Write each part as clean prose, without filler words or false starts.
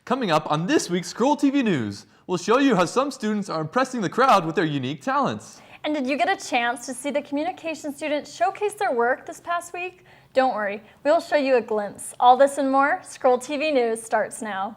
Coming up on this week's Scroll TV News, we'll show you how some students are impressing the crowd with their unique talents. And did you get a chance to see the communication students showcase their work this past week? Don't worry, we'll show you a glimpse. All this and more, Scroll TV News starts now.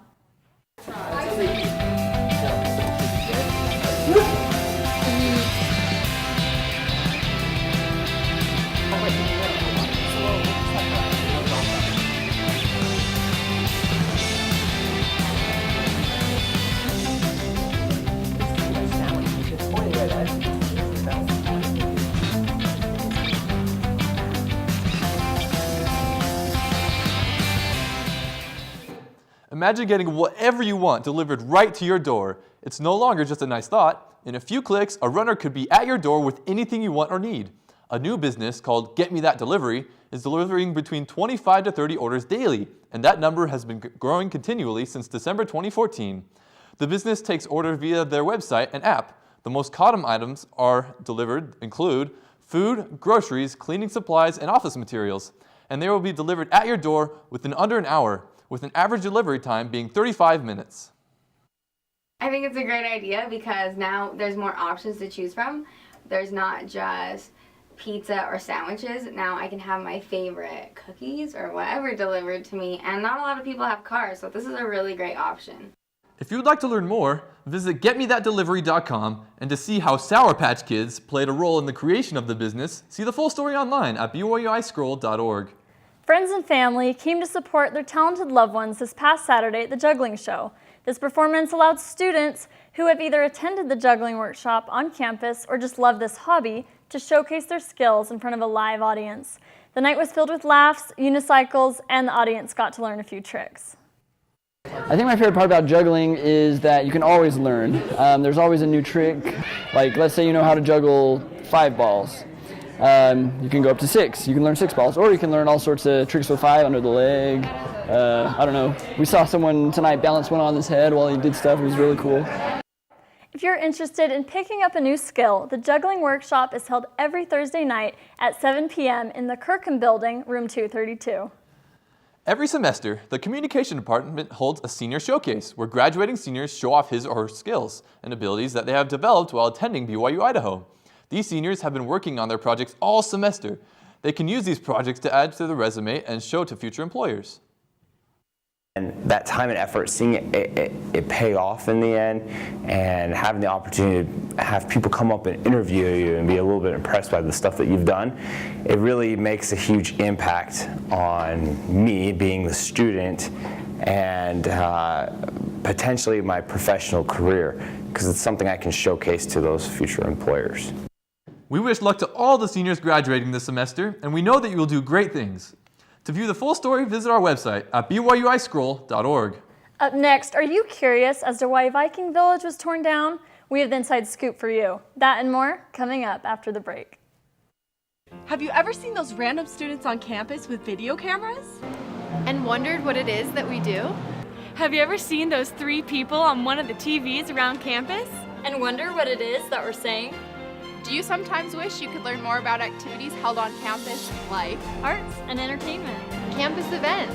Imagine getting whatever you want delivered right to your door. It's no longer just a nice thought. In a few clicks, a runner could be at your door with anything you want or need. A new business called Get Me That Delivery is delivering between 25 to 30 orders daily, and that number has been growing continually since December 2014. The business takes orders via their website and app. The most common items are delivered include food, groceries, cleaning supplies, and office materials, and they will be delivered at your door within under an hour, with an average delivery time being 35 minutes. I think it's a great idea because now there's more options to choose from. There's not just pizza or sandwiches. Now I can have my favorite cookies or whatever delivered to me, and not a lot of people have cars, so this is a really great option. If you would like to learn more, visit getmethatdelivery.com, and to see how Sour Patch Kids played a role in the creation of the business, see the full story online at byuiscroll.org. Friends and family came to support their talented loved ones this past Saturday at the juggling show. This performance allowed students who have either attended the juggling workshop on campus or just love this hobby to showcase their skills in front of a live audience. The night was filled with laughs, unicycles, and the audience got to learn a few tricks. I think my favorite part about juggling is that you can always learn. There's always a new trick. Like, let's say you know how to juggle 5 balls. You can go up to 6. You can learn 6 balls, or you can learn all sorts of tricks with 5 under the leg. I don't know. We saw someone tonight balance one on his head while he did stuff. It was really cool. If you're interested in picking up a new skill, the juggling workshop is held every Thursday night at 7 p.m. in the Kirkham Building, room 232. Every semester, the Communication Department holds a senior showcase where graduating seniors show off his or her skills and abilities that they have developed while attending BYU Idaho. These seniors have been working on their projects all semester. They can use these projects to add to the resume and show to future employers. And that time and effort, seeing it pay off in the end, and having the opportunity to have people come up and interview you and be a little bit impressed by the stuff that you've done, it really makes a huge impact on me being the student and potentially my professional career, because it's something I can showcase to those future employers. We wish luck to all the seniors graduating this semester, and we know that you will do great things. To view the full story, visit our website at byuiscroll.org. Up next, are you curious as to why Viking Village was torn down? We have the inside scoop for you. That and more coming up after the break. Have you ever seen those random students on campus with video cameras? And wondered what it is that we do? Have you ever seen those 3 people on one of the TVs around campus? And wonder what it is that we're saying? Do you sometimes wish you could learn more about activities held on campus like Arts and entertainment, campus events,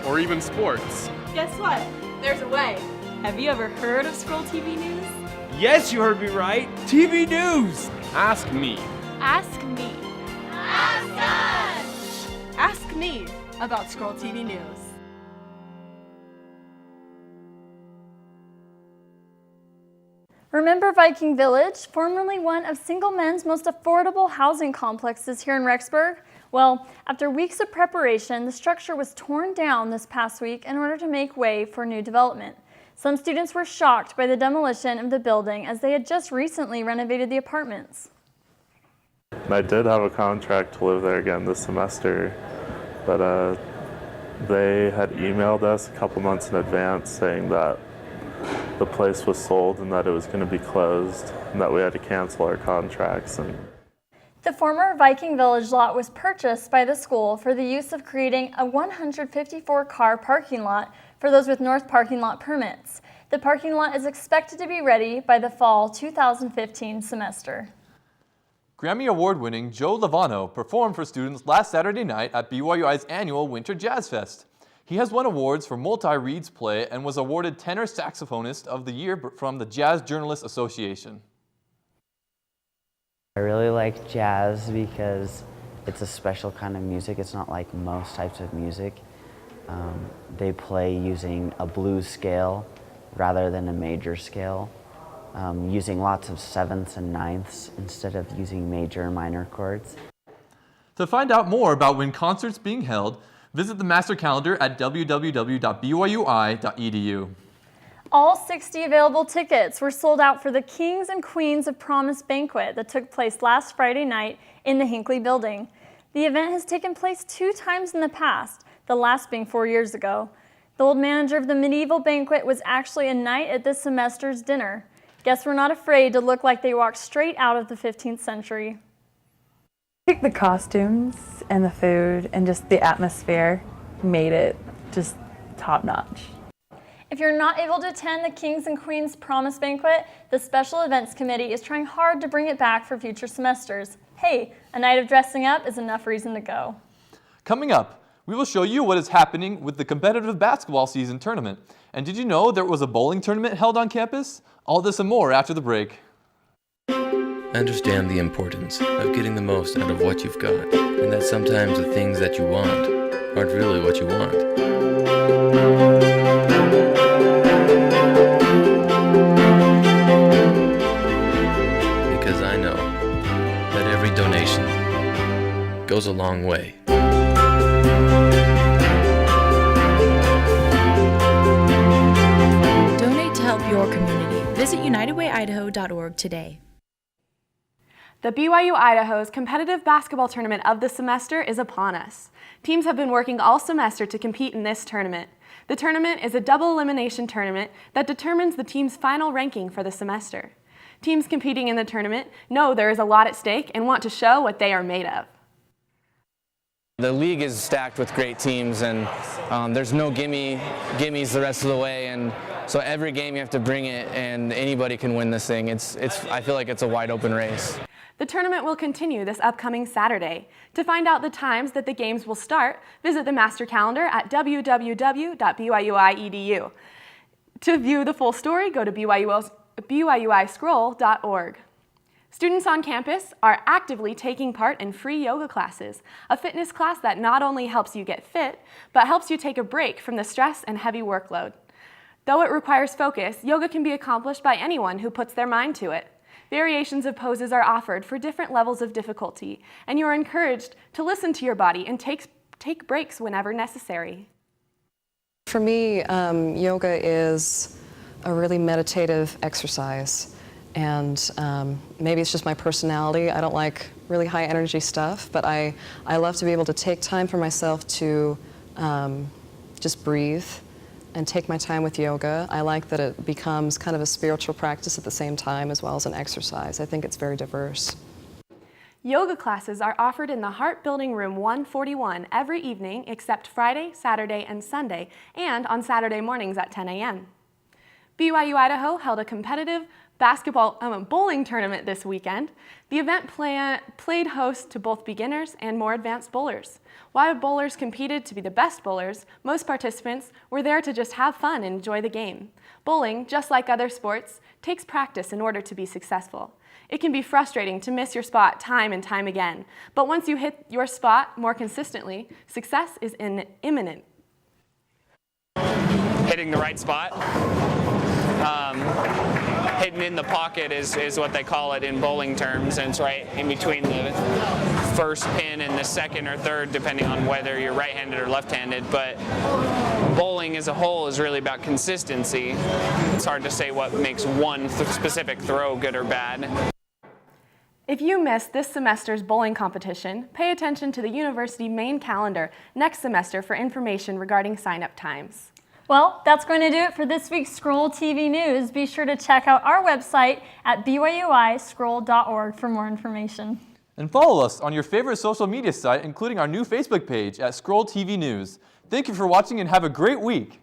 or even sports? Guess what? There's a way. Have you ever heard of Scroll TV News? Yes, you heard me right. TV News. Ask me. Ask me. Ask us! Ask me about Scroll TV News. Remember Viking Village, formerly one of Single Men's most affordable housing complexes here in Rexburg? Well, after weeks of preparation, the structure was torn down this past week in order to make way for new development. Some students were shocked by the demolition of the building as they had just recently renovated the apartments. I did have a contract to live there again this semester, but they had emailed us a couple months in advance saying that the place was sold and that it was going to be closed and that we had to cancel our contracts. The former Viking Village lot was purchased by the school for the use of creating a 154-car parking lot for those with North parking lot permits. The parking lot is expected to be ready by the fall 2015 semester. Grammy Award-winning Joe Lovano performed for students last Saturday night at BYU's annual Winter Jazz Fest. He has won awards for multi-reeds play and was awarded Tenor Saxophonist of the Year from the Jazz Journalists Association. I really like jazz because it's a special kind of music. It's not like most types of music. They play using a blues scale rather than a major scale, using lots of sevenths and ninths instead of using major and minor chords. To find out more about when concerts being held, visit the master calendar at www.byui.edu. All 60 available tickets were sold out for the Kings and Queens of Promise banquet that took place last Friday night in the Hinckley building. The event has taken place 2 times in the past, the last being 4 years ago. The old manager of the medieval banquet was actually a knight at this semester's dinner. Guests were not afraid to look like they walked straight out of the 15th century. I think the costumes and the food and just the atmosphere made it just top notch. If you're not able to attend the Kings and Queens Promise Banquet, the Special Events Committee is trying hard to bring it back for future semesters. Hey, a night of dressing up is enough reason to go. Coming up, we will show you what is happening with the competitive basketball season tournament. And did you know there was a bowling tournament held on campus? All this and more after the break. Understand the importance of getting the most out of what you've got, and that sometimes the things that you want aren't really what you want. Because I know that every donation goes a long way. Donate to help your community. Visit unitedwayidaho.org today. The BYU Idaho's competitive basketball tournament of the semester is upon us. Teams have been working all semester to compete in this tournament. The tournament is a double elimination tournament that determines the team's final ranking for the semester. Teams competing in the tournament know there is a lot at stake and want to show what they are made of. The league is stacked with great teams, and there's no gimmies the rest of the way, and so every game you have to bring it, and anybody can win this thing. I feel like it's a wide open race. The tournament will continue this upcoming Saturday. To find out the times that the games will start, visit the master calendar at www.byui.edu. To view the full story, go to byuiscroll.org. Students on campus are actively taking part in free yoga classes, a fitness class that not only helps you get fit, but helps you take a break from the stress and heavy workload. Though it requires focus, yoga can be accomplished by anyone who puts their mind to it. Variations of poses are offered for different levels of difficulty, and you are encouraged to listen to your body and take breaks whenever necessary. For me, yoga is a really meditative exercise, and maybe it's just my personality. I don't like really high energy stuff, but I love to be able to take time for myself to just breathe and take my time with yoga. I like that it becomes kind of a spiritual practice at the same time as well as an exercise. I think it's very diverse. Yoga classes are offered in the Heart Building Room 141 every evening except Friday, Saturday, and Sunday, and on Saturday mornings at 10 a.m. BYU Idaho held a competitive bowling tournament this weekend. The event played host to both beginners and more advanced bowlers. While bowlers competed to be the best bowlers, most participants were there to just have fun and enjoy the game. Bowling, just like other sports, takes practice in order to be successful. It can be frustrating to miss your spot time and time again, but once you hit your spot more consistently, success is imminent. Hitting the right spot. Hitting in the pocket is what they call it in bowling terms, and it's right in between the first pin and the second or third, depending on whether you're right-handed or left-handed. But bowling as a whole is really about consistency. It's hard to say what makes one specific throw good or bad. If you missed this semester's bowling competition, pay attention to the university main calendar next semester for information regarding sign-up times. Well, that's going to do it for this week's Scroll TV News. Be sure to check out our website at byuiscroll.org for more information. And follow us on your favorite social media site, including our new Facebook page at Scroll TV News. Thank you for watching and have a great week.